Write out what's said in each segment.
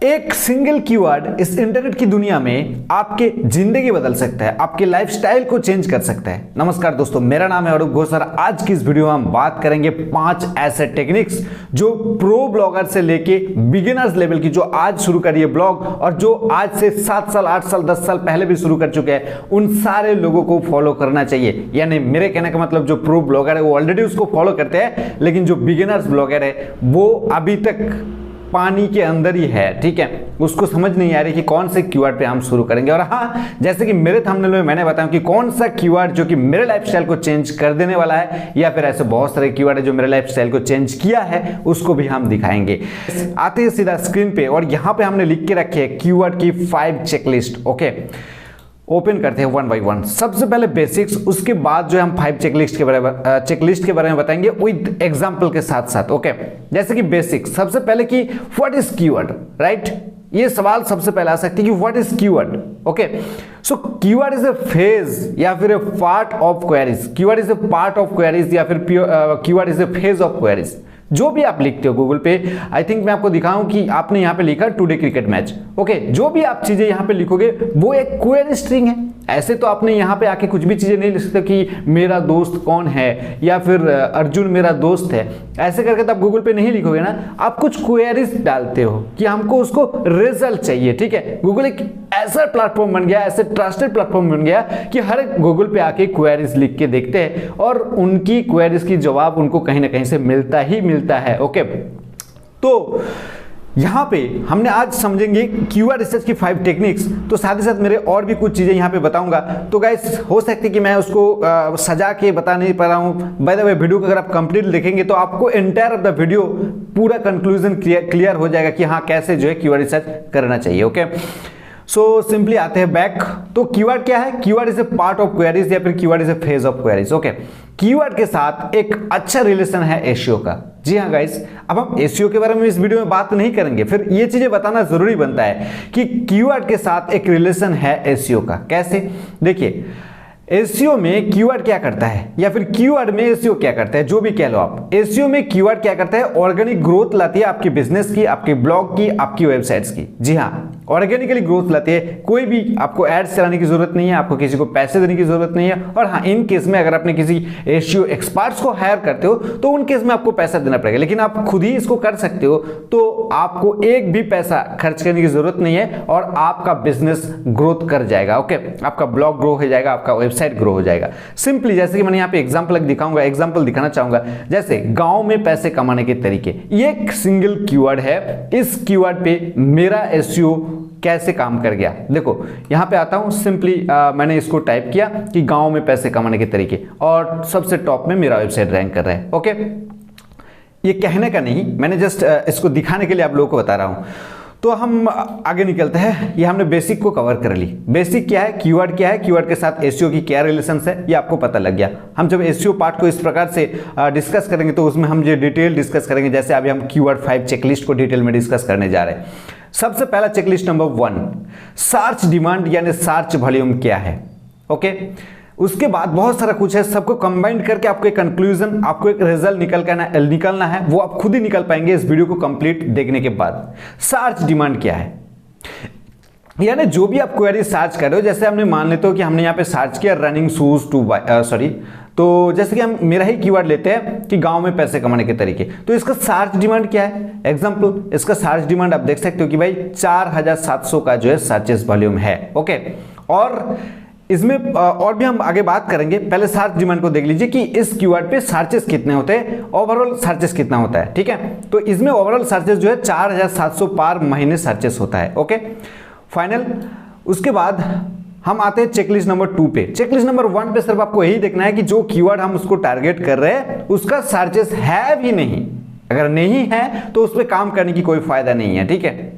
एक single keyword इस internet की दुनिया में आपके जिंदगी बदल सकता है, आपके लाइफस्टाइल को चेंज कर सकता है। नमस्कार दोस्तों, मेरा नाम है अरूप घोष। आज की इस वीडियो में हम बात करेंगे 5 ऐसे टेक्निक्स जो प्रो ब्लॉगर से लेके बिगिनर्स लेवल की, जो आज शुरू करी है ब्लॉग और जो आज से 7 साल 8 साल 10 साल पहले भी शुरू कर चुके हैं, उन सारे लोगों को फॉलो करना चाहिए। यानी मेरे कहने का मतलब जो प्रो ब्लॉगर है वो ऑलरेडी उसको फॉलो करते हैं, लेकिन जो बिगिनर्स ब्लॉगर है वो अभी तक पानी के अंदर ही है, ठीक है। उसको समझ नहीं आ रही कि कौन से कीवर्ड पे हम शुरू करेंगे। और हाँ, जैसे कि मेरे थंबनेल में मैंने बताया कि कौन सा कीवर्ड जो कि मेरे लाइफस्टाइल को चेंज कर देने वाला है, या फिर ऐसे बहुत सारे कीवर्ड है जो मेरे लाइफस्टाइल को चेंज किया है, उसको भी हम दिखाएंगे। आते हैं सीधा स्क्रीन पे और यहाँ पे हमने लिख के रखे है कीवर्ड की 5 चेकलिस्ट। ओके, ओपन करते हैं वन बाई वन। सबसे पहले बेसिक्स, उसके बाद जो है हम 5 चेकलिस्ट के बारे में बताएंगे विद एग्जांपल के साथ साथ। ओके, जैसे कि बेसिक्स, सबसे पहले कि व्हाट इज कीवर्ड, राइट। ये सवाल सबसे पहले आ सकती है कि what is keyword. Okay, so keyword is a phase या फिर a part of queries. Keyword is a part of queries या फिर keyword is a phase of queries. जो भी आप लिखते हो गूगल पे, आई थिंक मैं आपको दिखाऊं कि आपने यहां पे लिखा टुडे क्रिकेट मैच। ओके, जो भी आप चीजें यहां पे लिखोगे वो एक क्वेरी स्ट्रिंग है। ऐसे तो आपने यहां पे आके कुछ भी चीजें नहीं लिख सकते कि मेरा दोस्त कौन है या फिर अर्जुन मेरा दोस्त है। ऐसे करके तो आप गूगल पे नहीं लिखोगे ना, आप कुछ क्वेरीज डालते हो कि हमको उसको रिजल्ट चाहिए, ठीक है। गूगल एक ऐसा प्लेटफॉर्म बन गया, ऐसे ट्रस्टेड प्लेटफॉर्म बन गया कि हर एक गूगल पे आके क्वेरीज लिख के देखते हैं और उनकी क्वेरीज की जवाब उनको कहीं ना कहीं से मिलता ही मिलता है। ओके, तो यहां पे हमने आज समझेंगे कीवर्ड रिसर्च की 5 टेक्निक्स। तो साथ ही साथ मेरे और भी कुछ चीजें यहां पे बताऊंगा। तो गाइस, हो सकती है कि मैं उसको सजा के बता नहीं पा रहा हूं। बाय द वे, वीडियो को अगर आप कंप्लीट देखेंगे तो आपको एंटायर ऑफ द वीडियो पूरा कंक्लूजन क्लियर हो जाएगा कि हाँ कैसे जो है कीवर्ड रिसर्च करना चाहिए। ओके, सो सिंपली आते हैं बैक। तो कीवर्ड क्या है? Keyword is a part of queries या फिर keyword is a phase of queries. Okay, keyword के साथ एक अच्छा रिलेशन है एसईओ का। जी हाँ गाइस, अब हम एसईओ के बारे में इस वीडियो में बात नहीं करेंगे, फिर ये चीजें बताना जरूरी बनता है कि कीवर्ड के साथ एक रिलेशन है एसईओ का। कैसे? देखिए, एसईओ में कीवर्ड क्या करता है या फिर कीवर्ड में एसईओ क्या करता है, जो भी कह लो आप। एसईओ में कीवर्ड क्या करता है? ऑर्गेनिक ग्रोथ लाती है आपके बिजनेस की, आपके ब्लॉग की, आपकी वेबसाइट्स की। जी हाँ, ऑर्गेनिकली ग्रोथ लाती है। कोई भी आपको एड्स चलाने की जरूरत नहीं है, आपको किसी को पैसे देने की जरूरत नहीं है। और हाँ, इन केस में अगर आपने किसी एसईओ एक्सपर्ट्स को हायर करते हो तो उन केस में आपको पैसा देना पड़ेगा, लेकिन आप खुद ही इसको कर सकते हो, तो आपको एक भी पैसा खर्च करने की जरूरत नहीं है और आपका बिजनेस ग्रोथ कर जाएगा। ओके, आपका ब्लॉग ग्रो हो जाएगा, आपका वेबसाइट ग्रो हो जाएगा। सिंपली जैसे कि मैंने यहाँ पे एग्जांपल दिखाना चाहूंगा, जैसे गांव में पैसे कमाने के तरीके। ये एक सिंगल कीवर्ड है। इस कीवर्ड पे मेरा एसईओ कैसे काम कर गया, देखो यहां पे आता हूं। सिंपली मैंने इसको टाइप किया कि गांव में पैसे कमाने के तरीके, और सबसे टॉप में मेरा वेबसाइट रैंक कर रहा है। ओके, ये कहने का नहीं, मैंने जस्ट इसको दिखाने के लिए आप लोगों को बता रहा हूं। तो हम आगे निकलते हैं। ये हमने बेसिक को कवर कर ली। बेसिक क्या है, कीवर्ड क्या है, कीवर्ड के साथ एसईओ की क्या रिलेशन है, ये आपको पता लग गया। हम जब एसईओ पार्ट को इस प्रकार से डिस्कस करेंगे तो उसमें हम ये डिटेल डिस्कस करेंगे। जैसे अभी हम कीवर्ड 5 चेकलिस्ट को डिटेल में डिस्कस करने जा रहे हैं। सबसे पहला चेकलिस्ट नंबर 1, सर्च डिमांड यानी सर्च वॉल्यूम क्या है। ओके, उसके बाद बहुत सारा कुछ है, सबको कंबाइंड करके आपको एक कंक्लूजन, आपको एक रिजल्ट निकलना है, वो आप खुद ही निकल पाएंगे इस वीडियो को कंप्लीट देखने के बाद। सर्च डिमांड क्या है, यानी जो भी आप क्वेरी सर्च कर रहे हो। जैसे हमने मान लेते हो कि हमने यहाँ पे सर्च किया रनिंग शूज टू बाय, तो जैसे कि हम मेरा ही कीवर्ड लेते हैं कि गांव में पैसे कमाने के तरीके, तो इसका सर्च डिमांड क्या है। एग्जांपल, इसका सर्च डिमांड आप देख सकते हो कि भाई 4700 का जो है सर्चेस वॉल्यूम है। ओके, और इसमें और भी हम आगे बात करेंगे। पहले सर्च डिमांड को देख लीजिए कि इस कीवर्ड पे सर्चेस कितने होते हैं, ओवरऑल सर्चेस कितना होता है, ठीक है। तो इसमें ओवरऑल सर्चेस जो है 4700 पर महीने सर्चेस होता है। Okay, final. उसके बाद हम आते हैं चेकलिस्ट नंबर 2 पे। चेकलिस्ट नंबर 1 पे सिर्फ आपको यही देखना है कि जो कीवर्ड हम उसको टारगेट कर रहे हैं उसका सर्चेस है भी नहीं। अगर नहीं है तो उस पर काम करने की कोई फायदा नहीं है, ठीक है।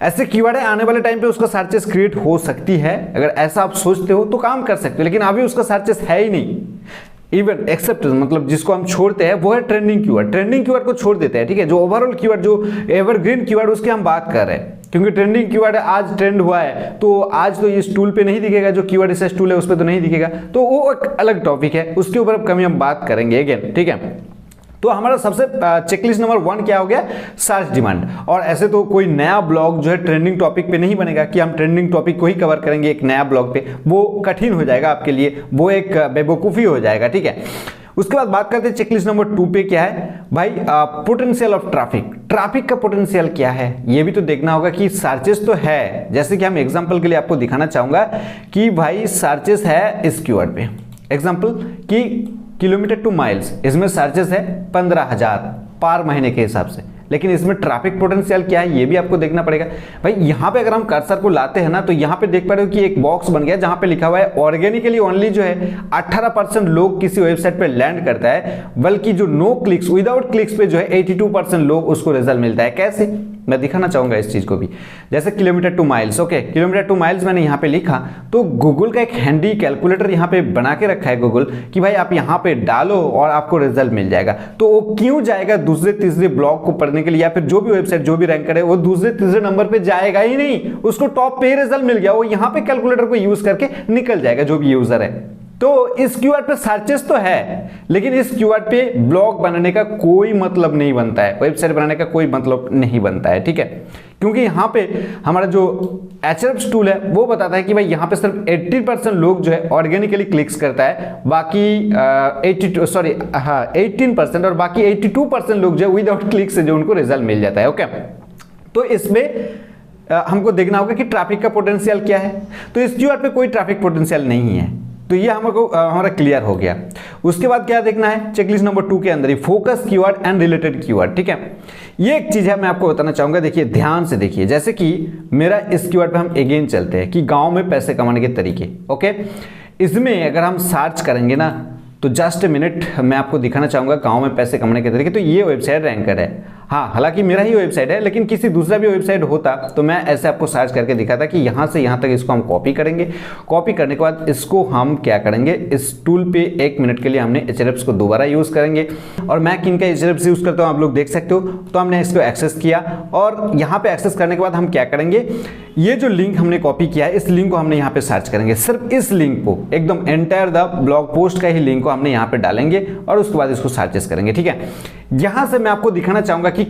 ऐसे कीवर्ड है, आने वाले टाइम पे उसका सर्चेस क्रिएट हो सकती है, अगर ऐसा आप सोचते हो तो काम कर सकते हो, लेकिन अभी उसका सर्चेस है ही नहीं। इवन एक्सेप्ट, मतलब जिसको हम छोड़ते हैं वो है ट्रेंडिंग कीवर्ड। ट्रेंडिंग कीवर्ड को छोड़ देते हैं, ठीक है। जो ओवरऑल कीवर्ड, जो एवरग्रीन कीवर्ड, उसकी हम बात कर रहे हैं, क्योंकि ट्रेंडिंग कीवर्ड आज ट्रेंड हुआ है तो आज तो इस टूल पे नहीं दिखेगा, जो कीवर्ड रिसर्च टूल है उस पर तो नहीं दिखेगा, तो वो एक अलग टॉपिक है, उसके ऊपर अब कभी हम बात करेंगे अगेन, ठीक है। तो हमारा सबसे चेकलिस्ट नंबर 1 क्या हो गया, सर्च डिमांड। और ऐसे तो कोई नया ब्लॉग जो है ट्रेंडिंग टॉपिक पे नहीं बनेगा कि हम ट्रेंडिंग टॉपिक को ही कवर करेंगे एक नया ब्लॉग पे, वो कठिन हो जाएगा आपके लिए, वो एक बेवकूफ़ी हो जाएगा, ठीक है। उसके बाद बात करते हैं चेकलिस्ट नंबर 2 पे क्या है भाई, पोटेंशियल ऑफ ट्रैफिक का पोटेंशियल क्या है, ये भी तो देखना होगा कि सर्चेस तो है, जैसे कि हम एग्जांपल के लिए आपको दिखाना चाहूंगा कि भाई सर्चेस है इस कीवर्ड पे, एग्जांपल कि किलोमीटर टू माइल्स, इसमें सर्चेस है 15,000 पर महीने के हिसाब से, लेकिन इसमें ट्रैफिक पोटेंशियल क्या है ये भी आपको देखना पड़ेगा। भाई यहाँ पे अगर हम कर्सर को लाते हैं ना, तो यहाँ पे देख पा रहे हो कि एक बॉक्स बन गया जहाँ पे लिखा हुआ है ऑर्गेनिकली ओनली जो है 18% लोग किसी वेबसाइट पे लैंड करता है, बल्कि जो नो क्लिक्स विदाउट क्लिक्स पे जो है 82% लोग उसको रिजल्ट मिलता है। कैसे, मैं दिखाना चाहूंगा इस चीज को भी। जैसे kilometre two miles, okay, kilometre two miles मैंने यहाँ पे लिखा, तो गूगल का एक हैंडी कैलकुलेटर यहाँ पे बना के रखा है गूगल कि भाई आप यहाँ पे डालो और आपको रिजल्ट मिल जाएगा। तो वो क्यों जाएगा दूसरे तीसरे ब्लॉग को पढ़ने के लिए, या फिर जो भी वेबसाइट जो भी रैंक करे वो दूसरे तीसरे नंबर पे जाएगा ही नहीं, उसको टॉप पे ही रिजल्ट मिल गया, वो यहाँ पे कैलकुलेटर को यूज करके निकल जाएगा जो भी यूजर है। तो इस कीवर्ड पे सर्चेस तो है, लेकिन इस कीवर्ड पे ब्लॉग बनाने का कोई मतलब नहीं बनता है, वेबसाइट बनाने का कोई मतलब नहीं बनता है, ठीक है। क्योंकि यहाँ पे हमारा जो Ahrefs टूल है वो बताता है कि भाई यहाँ पे सिर्फ 80% लोग जो है ऑर्गेनिकली क्लिक्स करता है, बाकी 18% और बाकी 82% लोग जो है विदाउट क्लिक से जो उनको रिजल्ट मिल जाता है, ओके। तो इसमें हमको देखना होगा कि ट्रैफिक का पोटेंशियल क्या है, तो इस कीवर्ड पे कोई ट्रैफिक पोटेंशियल नहीं है, तो ये हमको हमारा क्लियर हो गया। उसके बाद क्या देखना है चेकलिस्ट नंबर 2 के अंदर ही, focus keyword and related keyword, ठीक है। ये एक चीज है मैं आपको बताना चाहूंगा, देखिए ध्यान से देखिए। जैसे कि मेरा इस कीवर्ड पे हम अगेन चलते हैं कि गांव में पैसे कमाने के तरीके, ओके। इसमें अगर हम सर्च करेंगे ना, तो जस्ट मिनट मैं आपको दिखाना चाहूंगा गांव में पैसे कमाने के तरीके, तो ये वेबसाइट रैंकर है। हाँ, हालांकि मेरा ही वेबसाइट है, लेकिन किसी दूसरा भी वेबसाइट होता तो मैं ऐसे आपको सर्च करके दिखाता कि यहाँ से यहाँ तक इसको हम कॉपी करेंगे। कॉपी करने के बाद इसको हम क्या करेंगे, इस टूल पे 1 मिनट के लिए हमने Ahrefs को दोबारा यूज़ करेंगे। और मैं किन का Ahrefs यूज़ करता हूँ आप लोग देख सकते हो। तो हमने इसको एक्सेस किया और यहाँ पे एक्सेस करने के बाद हम क्या करेंगे, ये जो लिंक हमने कॉपी किया है इस लिंक को हमने यहाँ पे सर्च करेंगे, सिर्फ इस लिंक को, एकदम एंटायर द ब्लॉग पोस्ट का ही लिंक को हमने यहाँ पे डालेंगे और उसके बाद इसको सर्चेस करेंगे, ठीक है। यहाँ से मैं आपको दिखाना चाहूंगा कि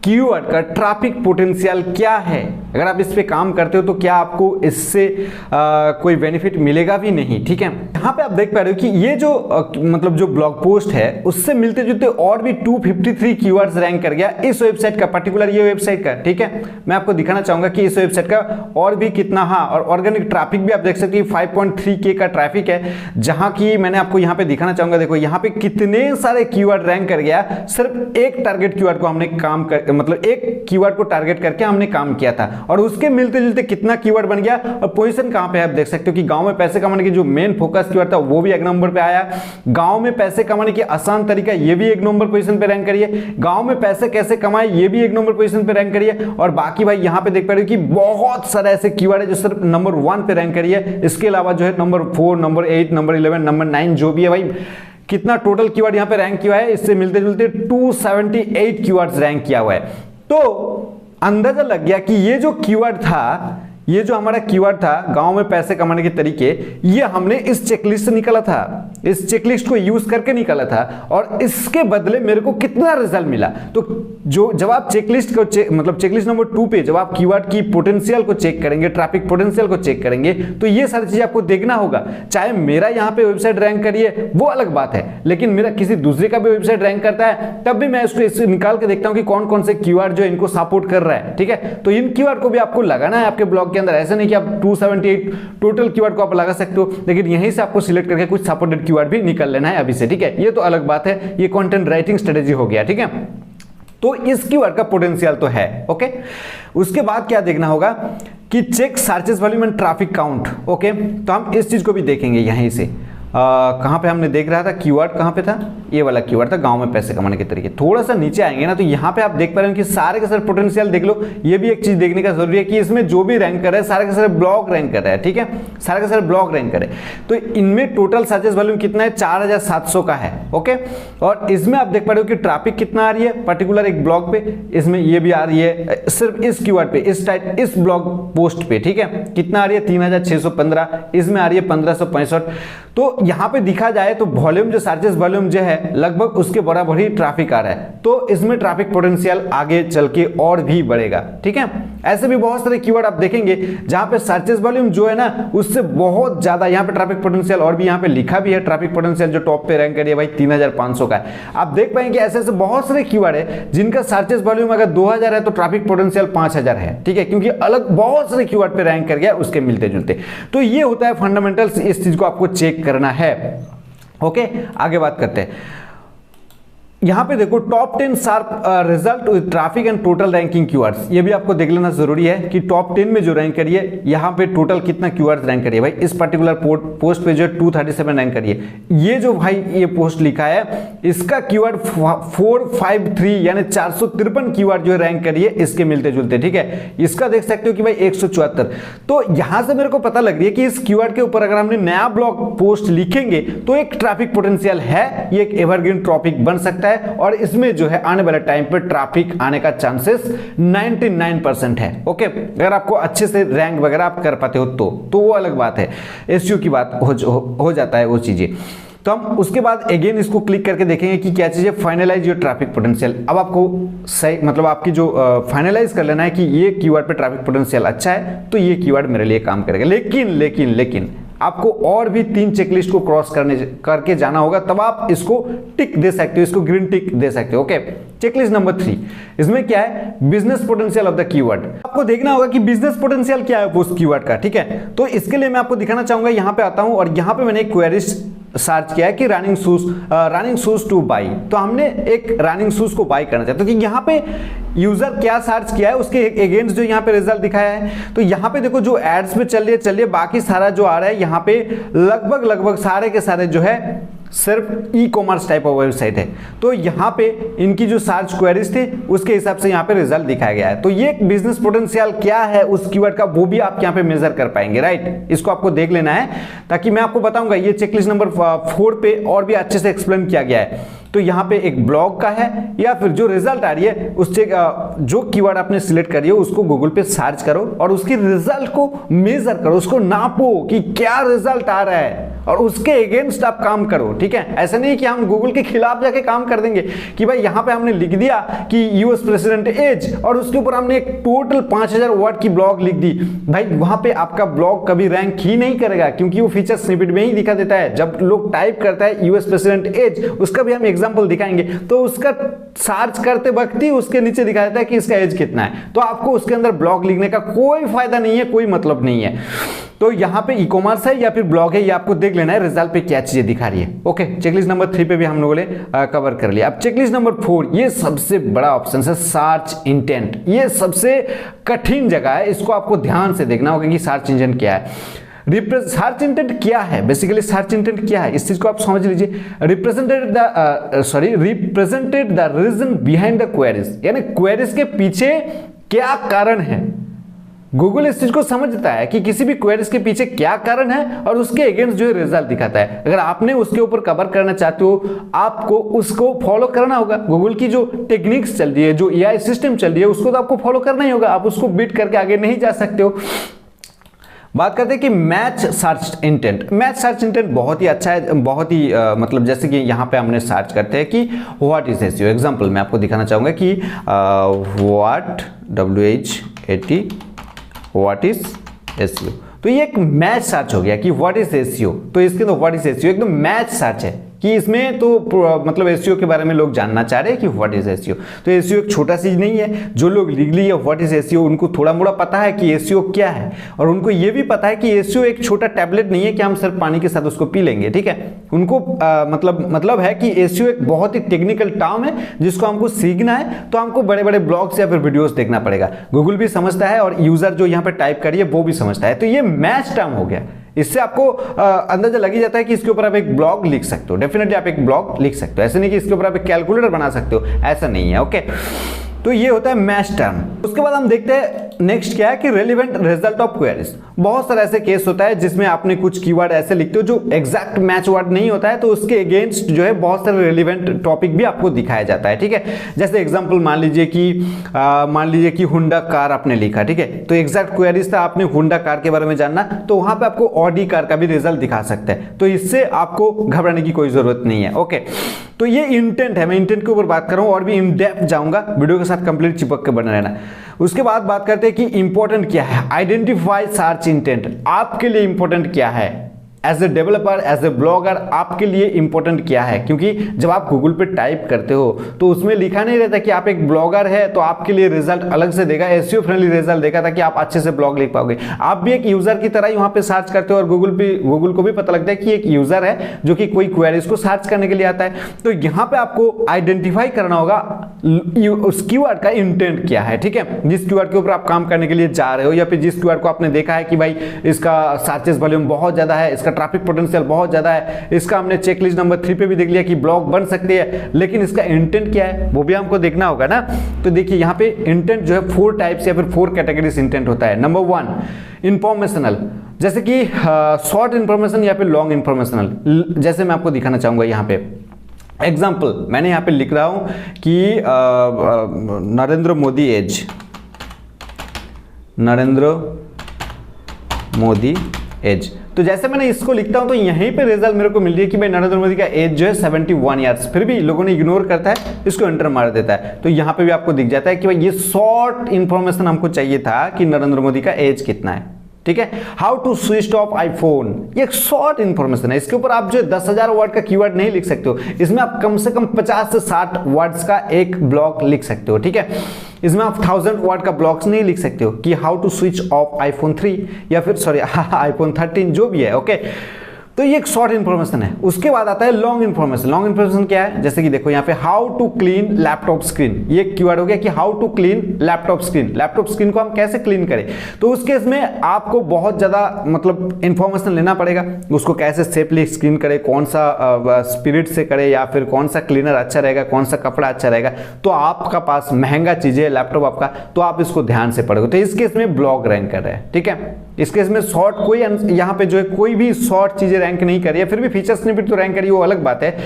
कीवर्ड का ट्रैफिक पोटेंशियल क्या है। अगर आप इस पे काम करते हो तो क्या आपको इससे कोई बेनिफिट मिलेगा भी नहीं, ठीक है। यहाँ पे आप देख पा रहे हो कि ये जो मतलब जो ब्लॉग पोस्ट है उससे मिलते जुलते और भी 253 कीवर्ड्स रैंक कर गया इस वेबसाइट का, पर्टिकुलर ये वेबसाइट का, ठीक है। मैं आपको दिखाना चाहूंगा कि इस वेबसाइट का और भी कितना, हाँ, और ऑर्गेनिक ट्रैफिक भी आप देख सकते हैं 5.3K का ट्रैफिक है, जहां की मैंने आपको यहाँ पे दिखाना चाहूंगा। देखो यहाँ पे कितने सारे कीवर्ड रैंक कर गया, सिर्फ एक टारगेट कीवर्ड को हमने मतलब एक कीवर्ड को टारगेट करके हमने काम किया था और उसके मिलते जुलते कितना कीवर्ड बन गया। और पोजीशन कहां पे है आप देख सकते हो कि गांव में पैसे कमाने की जो मेन फोकस कीवर्ड था वो भी 1 नंबर पे आया। गांव में पैसे कमाने की आसान तरीका ये भी 1 नंबर पोजीशन पे रैंक करिए। गांव में पैसे कैसे कमाए ये भी 1 नंबर पोजीशन पे रैंक करिए। और बाकी भाई यहां पे देख पा रहे हो कि बहुत सारे ऐसे कीवर्ड है जो सिर्फ नंबर 1 पे रैंक करिए। इसके अलावा जो है नंबर 4, नंबर 8, नंबर 11, नंबर 9 जो भी है भाई, कितना टोटल कीवर्ड यहां पे रैंक किया है, इससे मिलते जुलते 278 कीवर्ड्स रैंक किया हुआ है। तो अंदाजा लग गया कि ये जो कीवर्ड था, ये जो हमारा कीवर्ड था गांव में पैसे कमाने के तरीके, ये हमने इस चेकलिस्ट से निकाला था, इस चेकलिस्ट को यूज करके निकाला था और इसके बदले मेरे को कितना रिजल्ट मिला। तो जो जब आप चेकलिस्ट को मतलब चेकलिस्ट नंबर 2 पे जब आप कीवर्ड की पोटेंशियल को चेक करेंगे, ट्रैफिक पोटेंशियल को चेक करेंगे, तो ये सारी चीजें आपको देखना होगा। चाहे मेरा यहाँ पे वेबसाइट रैंक करिए वो अलग बात है, लेकिन मेरा किसी दूसरे का भी वेबसाइट रैंक करता है तब भी मैं इसको निकाल के देखता हूँ कि कौन कौन से कीवर्ड जो इनको सपोर्ट कर रहा है, ठीक है। तो इन कीवर्ड को भी आपको लगाना है आपके ब्लॉग के अंदर। ऐसा नहीं कि आप 278 टोटल कीवर्ड को आप लगा सकते हो, लेकिन यहीं से आपको सिलेक्ट करके कुछ सपोर्टेड कीवर्ड भी निकाल लेना है अभी से, ठीक है। ये तो अलग बात है, ये कंटेंट राइटिंग स्ट्रेटेजी हो गया, ठीक है। तो इस कीवर्ड का पोटेंशियल तो है, ओके। उसके बाद क्या देखना होगा कि check searches volume and traffic count, okay. तो हम इस चीज को भी देखेंगे यहीं से। कहां पे हमने देख रहा था कीवर्ड, कहां पे था, ये वाला कीवर्ड था गांव में पैसे कमाने के तरीके। थोड़ा सा नीचे आएंगे ना तो यहां पे आप देख पा रहे हो कि सारे के सारे पोटेंशियल देख लो। ये भी एक चीज देखने का जरूरी है कि इसमें जो भी रैंक कर रहा है सारे के सारे ब्लॉग रैंक कर रहा है, ठीक है, सारे के सारे ब्लॉग रैंक कर रहे हैं। तो इनमें टोटल सर्चेस वॉल्यूम कितना है, 4700 का है, ओके। और इसमें आप देख पा रहे हो कि ट्रैफिक कितना आ रही है पर्टिकुलर एक ब्लॉग पे, इसमें ये भी आ रही है सिर्फ इस कीवर्ड पे, इस टाइप इस ब्लॉग पोस्ट पे, ठीक है। कितना आ रही है, 3615, इसमें आ रही है 1565। तो यहाँ पे दिखा जाए तो वॉल्यूम जो सर्चेस वॉल्यूम जो है लगभग उसके बराबर ही ट्रैफिक आ रहा है, तो इसमें ट्रैफिक पोटेंशियल आगे चल के और भी बढ़ेगा। ठीक है, ऐसे भी बहुत सारे कीवर्ड आप देखेंगे जहां पे सर्चेस वॉल्यूम जो है ना उससे बहुत ज्यादा यहाँ पे ट्रैफिक पोटेंशियल, और भी यहाँ पे लिखा भी है ट्रैफिक पोटेंशियल जो टॉप पे रैंक करिए भाई 3500 का है। आप देख पाएंगे ऐसे ऐसे बहुत सारे कीवर्ड है जिनका सर्चेस वॉल्यूम अगर 2000 है तो ट्रैफिक पोटेंशियल 5000 है। ठीक है, क्योंकि अलग बहुत सारे कीवर्ड पे रैंक कर गया उसके मिलते जुलते। तो ये होता है फंडामेंटल्स, इस चीज को आपको चेक करना है। ओके, आगे बात करते हैं। यहां पे देखो top 10 sharp result with traffic and total ranking keywords, ये भी आपको देख लेना जरूरी है कि टॉप 10 में जो रैंक करिए यहां पे टोटल कितना कीवर्ड्स रैंक करिए। भाई इस पर्टिकुलर पोस्ट पे जो है 237 रैंक करिए। ये जो भाई ये पोस्ट लिखा है इसका कीवर्ड 453 यानी 453 कीवर्ड जो है रैंक करिए इसके मिलते जुलते। ठीक है, इसका देख सकते हो कि भाई 174। तो यहां से मेरे को पता लग रही है कि इस कीवर्ड के ऊपर अगर हमने नया ब्लॉग पोस्ट लिखेंगे तो एक ट्रैफिक पोटेंशियल है, ये एक एवरग्रीन टॉपिक बन सकता है और इसमें जो है आने वाले टाइम पे ट्रैफिक आने का चांसेस 99% है। ओके, अगर आपको अच्छे से रैंक वगैरह आप कर पाते हो तो वो अलग बात है, एसईओ की बात हो जाता है वो चीजें। तो हम उसके बाद अगेन इसको क्लिक करके देखेंगे कि क्या चीज है, फाइनलाइज योर ट्रैफिक पोटेंशियल। अब आपको सही मतलब आपकी जो फाइनलाइज कर लेना है कि ये कीवर्ड पे ट्रैफिक पोटेंशियल अच्छा है तो ये कीवर्ड मेरे लिए काम करेगा। लेकिन आपको और भी 3 चेकलिस्ट को क्रॉस करके जाना होगा, तब आप इसको टिक दे सकते हो, इसको ग्रीन टिक दे सकते हो। ओके, चेकलिस्ट नंबर 3, इसमें क्या है, business potential of the keyword. आपको देखना होगा कि बिजनेस पोटेंशियल क्या है उस कीवर्ड का। ठीक है, तो इसके लिए मैं आपको दिखाना चाहूंगा, यहां पे आता हूं और यहां पे मैंने एक क्वेरी सर्च किया है कि रनिंग शूज टू बाई। तो हमने एक रनिंग शूज को बाई करना चाहते हैं, तो यहाँ पे यूजर क्या सर्च किया है उसके अगेंस्ट जो यहाँ पे रिजल्ट दिखाया है। तो यहाँ पे देखो जो एड्स पे चलिए बाकी सारा जो आ रहा है यहाँ पे लगभग सारे के सारे जो है सिर्फ e commerce type of website है। तो यहाँ पे इनकी जो सर्च क्वेरीज थे उसके हिसाब से यहाँ पे रिजल्ट दिखाया गया है। तो ये बिजनेस पोटेंशियल क्या है उस कीवर्ड का वो भी आप यहाँ पे मेजर कर पाएंगे। राइट, इसको आपको देख लेना है ताकि मैं आपको बताऊंगा। ये चेकलिस्ट नंबर 4 पे और भी अच्छे से एक्सप्लेन किया गया है। तो यहाँ पे एक ब्लॉग का है या फिर जो रिजल्ट आ रही है उससे जो कीवर्ड आपने सिलेक्ट करी है उसको गूगल पे सर्च करो और उसके रिजल्ट को मेजर करो, उसको नापो कि क्या रिजल्ट आ रहा है और उसके अगेंस्ट आप काम करो। ठीक है, ऐसा नहीं कि हम गूगल के खिलाफ जाके काम कर देंगे कि भाई यहाँ पे हमने लिख दिया कि यूएस प्रेसिडेंट एज और उसके ऊपर हमने एक टोटल 5000 वर्ड की ब्लॉग लिख दी। भाई वहां पे आपका ब्लॉग कभी रैंक ही नहीं करेगा क्योंकि वो फीचर स्निपेट में ही दिखा देता है। जब लोग टाइप करता है यूएस प्रेसिडेंट एज, उसका भी हम एग्जांपल दिखाएंगे, तो उसका सर्च करते वक्त ही उसके नीचे दिखा देता है कि इसका एज कितना है। तो आपको उसके अंदर ब्लॉग लिखने का कोई फायदा नहीं है, कोई मतलब नहीं है। तो यहाँ पे ई कॉमर्स है या फिर ब्लॉग है, ये आपको देख लेना है रिजल्ट पे क्या चीजें दिखा रही है। ओके, चेकलिस्ट नंबर 3 पे भी हम लोगों ने कवर कर लिया। अब चेकलिस्ट नंबर 4, ये सबसे बड़ा ऑप्शन है, सर्च इंटेंट। ये सबसे कठिन जगह है, इसको आपको ध्यान से देखना होगा कि सर्च इंजन क्या है। सर्च इंटेंट क्या है, बेसिकली सर्च इंटेंट क्या है इस चीज को आप समझ लीजिए। Represented the reason behind the queries, यानी क्वेरीज के पीछे क्या कारण है। गूगल इस चीज को समझता है कि किसी भी क्वेरीज के पीछे क्या कारण है और उसके अगेंस्ट जो है रिजल्ट दिखाता है। अगर आपने उसके ऊपर कवर करना चाहते हो आपको उसको फॉलो करना होगा। गूगल की जो टेक्निक्स चल रही है, जो एआई सिस्टम चल रही है, उसको तो आपको फॉलो करना ही होगा। आप उसको बीट करके आगे नहीं जा सकते हो। बात करते हैं कि match search intent. Match search intent बहुत ही अच्छा है, बहुत ही मतलब जैसे कि यहाँ पे हमने सर्च करते हैं कि व्हाट इज एसईओ। एग्जांपल मैं आपको दिखाना चाहूंगा कि what WHAT what is SEO. तो ये एक मैच सर्च हो गया कि व्हाट इज एसईओ। तो इसके तो व्हाट इज एसईओ एकदम मैच सर्च है कि इसमें तो मतलब एसईओ के बारे में लोग जानना चाह रहे हैं कि व्हाट इज एसईओ। तो एसईओ एक छोटा चीज नहीं है। जो लोग लिख लिए व्हाट इज एसईओ उनको थोड़ा मोड़ा पता है कि एसईओ क्या है, और उनको ये भी पता है कि एसईओ एक छोटा टैबलेट नहीं है कि हम सिर्फ पानी के साथ उसको पी लेंगे। ठीक है, उनको मतलब है कि एसईओ एक बहुत ही टेक्निकल टर्म है जिसको हमको सीखना है तो हमको बड़े बड़े ब्लॉग्स या फिर वीडियोस देखना पड़ेगा। गूगल भी समझता है और यूजर जो यहाँ पे टाइप करिए वो भी समझता है। तो ये मैच टर्म हो गया। इससे आपको अंदाजा लग ही जाता है कि इसके ऊपर आप एक ब्लॉग लिख सकते हो। डेफिनेटली आप एक ब्लॉग लिख सकते हो, ऐसे नहीं कि इसके ऊपर आप एक कैलकुलेटर बना सकते हो, ऐसा नहीं है। ओके, तो ये होता है मैच टर्म। उसके बाद हम देखते हैं नेक्स्ट क्या है कि रेलिवेंट रिजल्ट ऑफ क्वेरीज। बहुत सारे ऐसे केस होता है जिसमें आपने कुछ कीवर्ड ऐसे लिखते हो जो एग्जैक्ट मैच वर्ड नहीं होता है, तो उसके अगेंस्ट जो है बहुत सारे रेलिवेंट टॉपिक भी आपको दिखाया जाता है, ठीक है। जैसे एग्जांपल मान लीजिए कि हुंडा कार आपने लिखा, ठीक है, तो एग्जैक्ट क्वेरीज था आपने हुंडा कार के बारे में जानना, तो वहां पे आपको ऑडी कार का भी रिजल्ट दिखा सकता है, तो इससे आपको घबराने की कोई जरूरत नहीं है। ओके, तो ये इंटेंट है, मैं इंटेंट के ऊपर बात कर रहा हूं और भी इन डेप्थ जाऊंगा, वीडियो के साथ कंप्लीट चिपक के बने रहना। उसके बाद बात करते हैं कि इंपॉर्टेंट क्या है, आइडेंटिफाई सर्च इंटेंट। आपके लिए इंपॉर्टेंट क्या है as a developer, as a blogger, आपके लिए इंपॉर्टेंट क्या है, क्योंकि जब आप गूगल पे टाइप करते हो तो उसमें लिखा नहीं रहता कि आप एक ब्लॉगर है तो आपके लिए रिजल्ट अलग से देगा, एसईओ फ्रेंडली रिजल्ट देगा ताकि आप अच्छे से ब्लॉग लिख पाओगे। आप भी एक यूजर की तरह ही वहां पे सर्च करते हो और गूगल को भी पता लगता है कि एक यूजर है जो कि कोई क्वेरीज को सर्च करने के लिए आता है। तो यहां पे आपको आइडेंटिफाई करना होगा उस कीवर्ड का इंटेंट क्या है, ठीक है। जिस कीवर्ड के ऊपर आप काम करने के लिए जा रहे हो या फिर जिस कीवर्ड को आपने देखा है कि भाई इसका सर्चेस वॉल्यूम बहुत ज्यादा है, इसका ट्रैफिक पोटेंशियल बहुत ज्यादा है, इसका हमने चेकलिस्ट नंबर 3 पे भी देख लिया कि ब्लॉग बन सकती है, लेकिन इसका इंटेंट क्या है वो भी हमको देखना होगा ना। तो देखिए यहाँ पे इंटेंट जो है 4 टाइप्स या फिर 4 कैटेगरीज इंटेंट होता है। नंबर 1 इंफॉर्मेशनल, जैसे कि शॉर्ट इंफॉर्मेशन या फिर लॉन्ग इंफॉर्मेशनल, जैसे मैं आपको दिखाना चाहूंगा यहाँ पे एग्जाम्पल मैंने यहाँ पे लिख रहा हूं कि नरेंद्र मोदी एज। तो जैसे मैंने इसको लिखता हूं तो यहीं पे रिजल्ट मेरे को मिल रही है कि भाई नरेंद्र मोदी का एज जो है 71 ईयर्स, फिर भी लोगों ने इग्नोर करता है, इसको एंटर मार देता है। तो यहां पे भी आपको दिख जाता है कि भाई ये शॉर्ट इंफॉर्मेशन हमको चाहिए था कि नरेंद्र मोदी का एज कितना है, ठीक है। How to switch off iPhone, ये एक शॉर्ट इंफॉर्मेशन है, इसके ऊपर आप जो 10,000 वर्ड का कीवर्ड नहीं लिख सकते हो, इसमें आप कम से कम 50 से 60 वर्ड्स का एक ब्लॉग लिख सकते हो, ठीक है। इसमें आप 1000 वर्ड का ब्लॉग्स नहीं लिख सकते हो कि how to switch off iPhone 3 या फिर सॉरी आईफोन 13 जो भी है, ओके। तो ये एक शॉर्ट इंफॉर्मेशन है। उसके बाद आता है लॉन्ग इंफॉर्मेशन। लॉन्ग इंफॉर्मेशन क्या है, जैसे कि देखो यहाँ पे how to clean laptop screen, ये कीवर्ड हो गया कि how to clean laptop screen. Laptop screen को हम कैसे क्लीन करें, तो उस केस में आपको बहुत ज्यादा मतलब इंफॉर्मेशन लेना पड़ेगा, उसको कैसे सेफली स्क्रीन करे, कौन सा स्पिरिट से करे या फिर कौन सा क्लीनर अच्छा रहेगा, कौन सा कपड़ा अच्छा रहेगा। तो आपका पास महंगा चीज है लैपटॉप आपका, तो आप इसको ध्यान से पढ़ोगे। तो इस केस में ब्लॉग रैंक कर रहे हैं, ठीक है। इस केस में शॉर्ट कोई यहाँ पे जो है कोई भी शॉर्ट चीजें रैंक नहीं करी है, फिर भी फीचर स्निपेट तो रैंक करी, वो अलग बात है।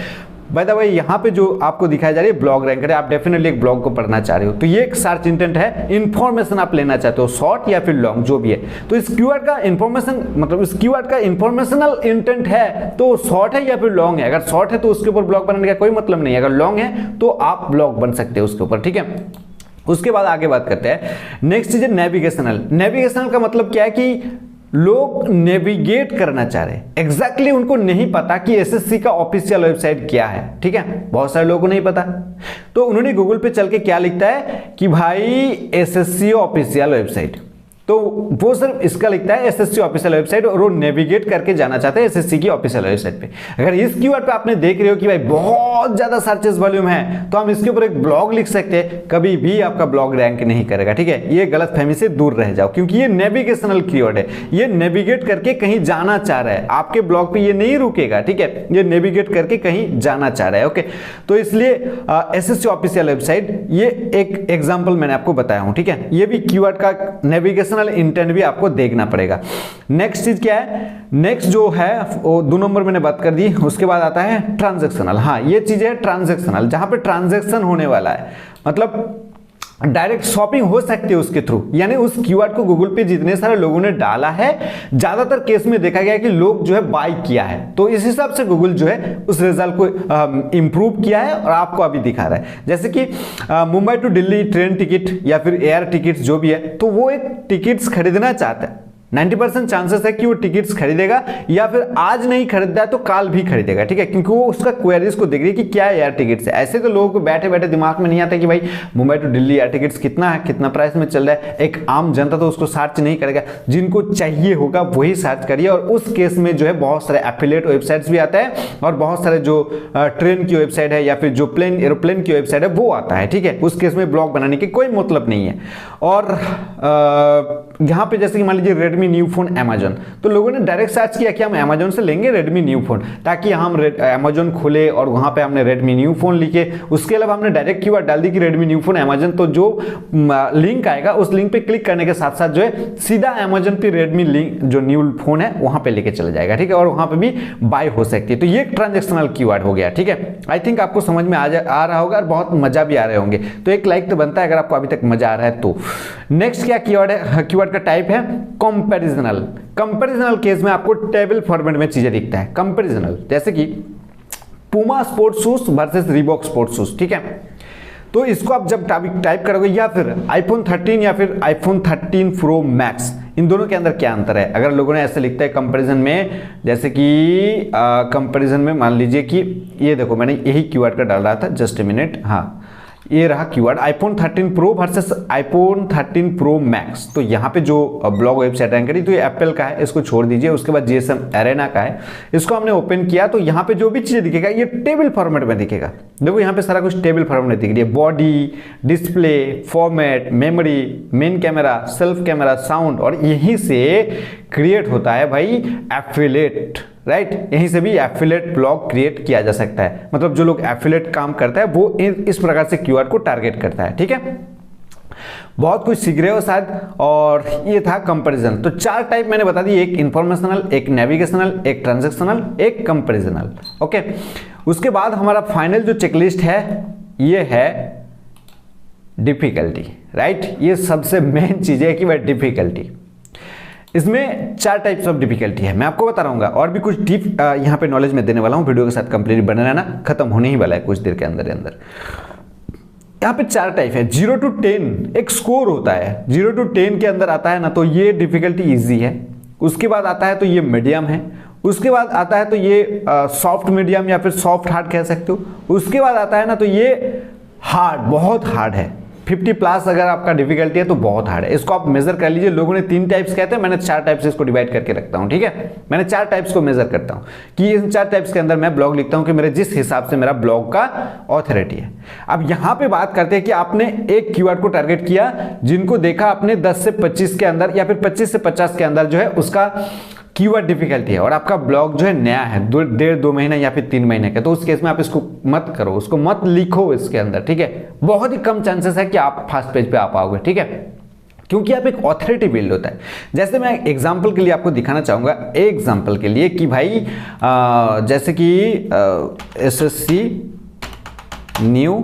बाय द वे यहाँ पे जो आपको दिखाई जा रही है ब्लॉग रैंक है, आप डेफिनेटली एक ब्लॉग को पढ़ना चाह रहे हो, तो ये एक सर्च इंटेंट है, इंफॉर्मेशन आप लेना चाहते हो शॉर्ट या फिर लॉन्ग जो भी है। तो इस कीवर्ड का इंफॉर्मेशन मतलब इस कीवर्ड का इंफॉर्मेशनल इंटेंट है तो शॉर्ट है या फिर लॉन्ग है। अगर शॉर्ट है तो उसके ऊपर ब्लॉग बनाने का कोई मतलब नहीं है, अगर लॉन्ग है तो आप ब्लॉग बन सकते हो उसके ऊपर, ठीक है। उसके बाद आगे बात करते हैं, नेक्स्ट चीज है नेविगेशनल। नेविगेशनल का मतलब क्या है कि लोग नेविगेट करना चाह रहे हैं, एग्जैक्टली उनको नहीं पता कि एसएससी का ऑफिशियल वेबसाइट क्या है, ठीक है। बहुत सारे लोगों को नहीं पता, तो उन्होंने गूगल पे चल के क्या लिखता है कि भाई एसएससी ऑफिशियल वेबसाइट, तो वो सिर्फ इसका लिखता है एसएससी ऑफिशियल वेबसाइट और वो नेविगेट करके जाना चाहते हैं एसएससी की ऑफिशियल वेबसाइट पे। अगर इस कीवर्ड पे आपने देख रहे हो कि भाई बहुत ज्यादा सर्चेस वॉल्यूम है तो हम इसके ऊपर एक ब्लॉग लिख सकते हैं, कभी भी आपका ब्लॉग रैंक नहीं करेगा, ठीक है। ये गलतफहमी से दूर रह जाओ, क्योंकि ये नेविगेशनल कीवर्ड है, ये नेविगेट करके कहीं जाना चाह रहा है, आपके ब्लॉग पे ये नहीं रुकेगा, ठीक है। ये नेविगेट करके कहीं जाना चाह रहा है, ओके। तो इसलिए एसएससी ऑफिशियल वेबसाइट ये एक एग्जाम्पल मैंने आपको बताया हूं, ठीक है। ये भी कीवर्ड का नेविगेशनल इंटेंट भी आपको देखना पड़ेगा। नेक्स्ट चीज क्या है, नेक्स्ट जो है वो 2 नंबर मैंने बात कर दी। उसके बाद आता है ट्रांजैक्शनल। हाँ, ये चीज है ट्रांजैक्शनल, जहां पे ट्रांजैक्शन होने वाला है, मतलब डायरेक्ट शॉपिंग हो सकती है उसके थ्रू, यानी उस कीवर्ड को गूगल पे जितने सारे लोगों ने डाला है, ज्यादातर केस में देखा गया है कि लोग जो है बाय किया है, तो इस हिसाब से गूगल जो है उस रिजल्ट को इंप्रूव किया है और आपको अभी दिखा रहा है। जैसे कि Mumbai to Delhi train ticket या फिर एयर टिकट जो भी है, तो वो एक टिकट्स खरीदना चाहता है, 90% चांसेस है कि वो टिकट्स खरीदेगा, या फिर आज नहीं खरीदा है तो कल भी खरीदेगा, ठीक है, क्योंकि वो उसका क्वेरीज को देख रही है कि क्या एयर टिकट्स है। ऐसे तो लोगों को बैठे बैठे दिमाग में नहीं आता कि भाई Mumbai to Delhi air tickets कितना है, कितना प्राइस में चल रहा है। एक आम जनता तो उसको सर्च नहीं करेगा, जिनको चाहिए होगा वही सर्च करिए। और उस केस में जो है बहुत सारे एफिलिएट वेबसाइट्स भी आता है और बहुत सारे जो ट्रेन की वेबसाइट है या फिर जो एरोप्लेन की वेबसाइट है वो आता है, ठीक है। उस केस में ब्लॉग बनाने की कोई मतलब नहीं है। और यहाँ पे जैसे कि मान लीजिए रेडमी न्यू फोन अमेजन, तो लोगों ने डायरेक्ट सर्च किया कि हम अमेजन से लेंगे रेडमी न्यू फोन, ताकि हम अमेजन खोले और वहाँ पे हमने रेडमी न्यू फोन लिखे। उसके अलावा हमने डायरेक्ट कीवर्ड डाल दी कि रेडमी न्यू फोन अमेजन, तो जो लिंक आएगा उस लिंक पे क्लिक करने के साथ साथ जो है सीधा अमेजन पे रेडमी लिंक जो न्यू फोन है वहाँ पे लेके चला जाएगा, ठीक है, और वहाँ पे भी बाय हो सकती है। तो ये एक ट्रांजेक्शनल कीवर्ड हो गया, ठीक है। आई थिंक आपको समझ में आ रहा होगा और बहुत मजा भी आ रहे होंगे, तो एक लाइक तो बनता है अगर आपको अभी तक मजा आ रहा है तो। नेक्स्ट क्या कीवर्ड है, कीवर्ड का टाइप है कंपैरिजनल। कंपैरिजनल केस में आपको टेबल फॉर्मेट में चीजें दिखता है। कंपैरिजनल जैसे कि Puma sports shoes versus Reebok sports shoes, ठीक है। तो इसको आप जब टाइप करोगे, या फिर आईफोन 13 या फिर आईफोन 13 प्रो मैक्स, इन दोनों के अंदर क्या अंतर है। अगर लोगों ने ऐसे लिखता है कंपैरिजन में, जैसे कि कंपैरिजन में मान लीजिए कि ये देखो मैंने यही कीवर्ड का डाल रहा था, जस्ट ए मिनट, हाँ ये रहा keyword iPhone 13 pro versus iPhone 13 pro max. तो यहाँ पे जो ब्लॉग वेबसाइट रैंक करी तो ये एप्पल का है, इसको छोड़ दीजिए। उसके बाद जीएसएम एरेना का है, इसको हमने ओपन किया तो यहाँ पे जो भी चीजें दिखेगा ये टेबल फॉर्मेट में दिखेगा। देखो यहाँ पे सारा कुछ टेबल फॉर्मेट में दिख रही है, body, display, format, memory, main camera, self camera, sound, और यहीं से क्रिएट होता है भाई एफिलिएट, राइट। यहीं से भी एफिलिएट ब्लॉग क्रिएट किया जा सकता है। मतलब जो लोग एफिलिएट काम करता है वो इस प्रकार से कीवर्ड को टारगेट करता है, ठीक है। बहुत कुछ सीख रहे हो शायद। और ये था कंपैरिजन। तो 4 टाइप मैंने बता दी, एक इंफॉर्मेशनल, एक नेविगेशनल, एक ट्रांजैक्शनल, एक कंपैरिजनल, ओके। उसके बाद हमारा फाइनल जो चेकलिस्ट है ये है डिफिकल्टी, राइट। ये सबसे मेन चीज है कि भाई डिफिकल्टी। इसमें 4 टाइप्स ऑफ डिफिकल्टी है, मैं आपको बता रहा हूँ और भी कुछ डीप यहाँ पे नॉलेज में देने वाला हूँ। वीडियो के साथ कंप्लीट बने रहना, खत्म होने ही वाला है कुछ देर के अंदर ही अंदर। यहाँ पे 4 टाइप है। 0 to 10 एक स्कोर होता है, 0 to 10 के अंदर आता है ना तो ये डिफिकल्टी इजी है। उसके बाद आता है तो ये मीडियम है। उसके बाद आता है तो ये सॉफ्ट मीडियम या फिर सॉफ्ट हार्ड कह सकते हो। उसके बाद आता है ना तो ये हार्ड, बहुत हार्ड है। 50 प्लस अगर आपका डिफिकल्टी है तो बहुत हार्ड है। इसको आप मेजर कर लीजिए। लोगों ने 3 टाइप्स कहते हैं, मैंने 4 टाइप्स इसको डिवाइड करके रखता हूं, ठीक है। मैंने 4 टाइप्स को मेजर करता हूं कि इन 4 टाइप्स के अंदर मैं ब्लॉग लिखता हूं कि मेरे जिस हिसाब से मेरा ब्लॉग का ऑथोरिटी है। अब यहां पे बात करते हैं कि आपने एक कीवर्ड को टारगेट किया, जिनको देखा आपने 10 से 25 के अंदर या फिर 25 से 50 के अंदर जो है उसका कीवर्ड डिफिकल्टी है, और आपका ब्लॉग जो है नया है, 1.5-2 महीने या फिर 3 महीने का, तो उस केस में आप इसको मत करो, उसको मत लिखो इसके अंदर, ठीक है। बहुत ही कम चांसेस है कि आप फर्स्ट पेज पे आ पाओगे, ठीक है, क्योंकि आप एक ऑथोरिटी बिल्ड होता है। जैसे मैं एग्जांपल के लिए आपको दिखाना चाहूंगा, एग्जांपल के लिए कि भाई जैसे कि एसएससी न्यू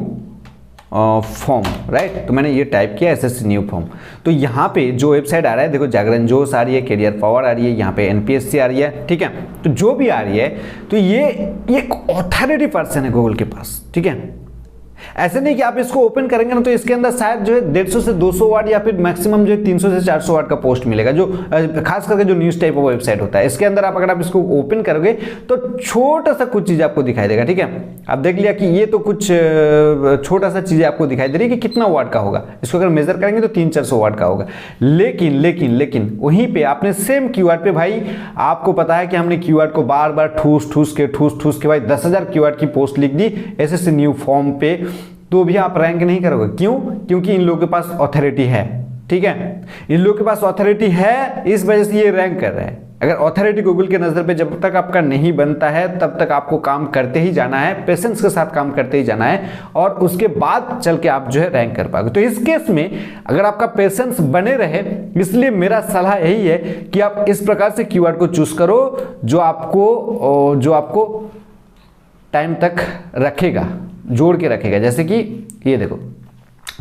फॉर्म, राइट। तो मैंने ये टाइप किया एसएससी न्यू फॉर्म। तो यहाँ पे जो वेबसाइट आ रहा है, देखो जागरण जोश आ रही है, कैरियर पावर आ रही है, यहाँ पे एनपीएससी आ रही है, ठीक है। तो जो भी आ रही है तो ये एक ऑथोरिटी पर्सन है गूगल के पास, ठीक है। ऐसे नहीं कि आप इसको ओपन करेंगे ना तो इसके अंदर शायद जो है 150 से 200 वर्ड या फिर मैक्सिमम जो है 300 से 400 वर्ड का पोस्ट मिलेगा, जो खास करके जो न्यूज टाइप ऑफ वेबसाइट होता है। इसके अंदर आप अगर आप इसको ओपन करोगे तो छोटा सा कुछ चीज आपको दिखाई देगा, ठीक है। आप देख लिया कि ये तो कुछ छोटा सा चीज आपको दिखाई दे रही है कि कितना वर्ड का होगा। इसको अगर मेजर करेंगे तो 300-400 वर्ड का होगा। लेकिन वहीं पे आपने सेम कीवर्ड पे, भाई आपको पता है कि हमने कीवर्ड को बार बार ठूस के भाई 10,000 कीवर्ड की पोस्ट लिख दी एसएससी न्यू फॉर्म पे, तो भी आप रैंक नहीं करोगे। क्यों? क्योंकि इन लोगों के पास ऑथोरिटी है, ठीक है। इन लोगों के पास ऑथोरिटी है, इस वजह से ये रैंक कर रहे हैं। अगर ऑथोरिटी गूगल के नजर पे जब तक आपका नहीं बनता है तब तक आपको काम करते ही जाना है, पेशेंस के साथ काम करते ही जाना है, और उसके बाद चल के आप जो है रैंक कर पाओगे। तो इस केस में अगर आपका पेशेंस बने रहे, इसलिए मेरा सलाह यही है कि आप इस प्रकार से कीवर्ड को चूज करो जो आपको टाइम तक रखेगा, जोड़ के रखेगा। जैसे कि ये देखो,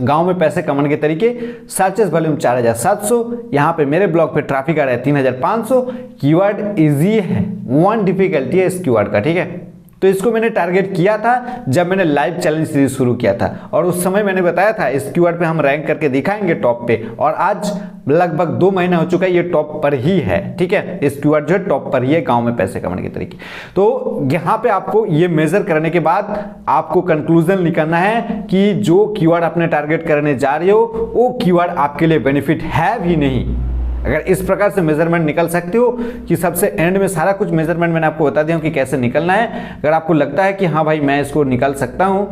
गांव में पैसे कमाने के तरीके, सर्चेस वॉल्यूम 4700, यहां पे मेरे ब्लॉग पे ट्रैफिक आ रहा है 3500। कीवर्ड इजी है, 1 डिफिकल्टी है इस कीवर्ड का, ठीक है। तो इसको मैंने टारगेट किया था जब मैंने लाइव चैलेंज सीरीज शुरू किया था, और उस समय मैंने बताया था इस कीवर्ड पे हम रैंक करके दिखाएंगे टॉप पे, और आज लगभग 2 महीना हो चुका है, ये टॉप पर ही है, ठीक है। इस कीवर्ड जो है टॉप पर ही है, गांव में पैसे कमाने के तरीके। तो यहाँ पे आपको ये मेजर करने के बाद आपको कंक्लूजन निकालना है कि जो कीवर्ड आपने टारगेट करने जा रहे हो वो कीवर्ड आपके लिए बेनिफिट है भी नहीं। अगर इस प्रकार से मेजरमेंट निकल सकते हो कि सबसे एंड में सारा कुछ मेजरमेंट मैंने आपको बता दिया कि कैसे निकलना है, अगर आपको लगता है कि हाँ भाई मैं इसको निकाल सकता हूं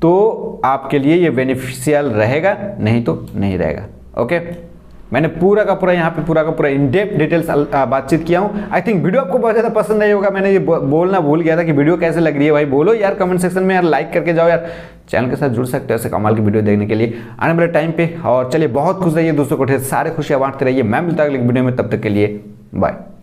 तो आपके लिए ये बेनिफिशियल रहेगा, नहीं तो नहीं रहेगा, ओके। मैंने पूरा का पूरा यहाँ पे पूरा का पूरा इन डेप्थ डिटेल्स बातचीत किया हूँ। आई थिंक वीडियो आपको बहुत ज़्यादा पसंद नहीं होगा। मैंने ये बोलना भूल गया था कि वीडियो कैसे लग रही है भाई, बोलो यार कमेंट सेक्शन में यार, लाइक करके जाओ यार, चैनल के साथ जुड़ सकते हो ऐसे कमाल की वीडियो देखने के लिए आने वाले टाइम पे। और चलिए बहुत खुश रहिए, दोस्तों को ढेर सारे खुशियाँ बांटते रहिए। मैं मिलता हूं अगली वीडियो में, तब तक के लिए बाय।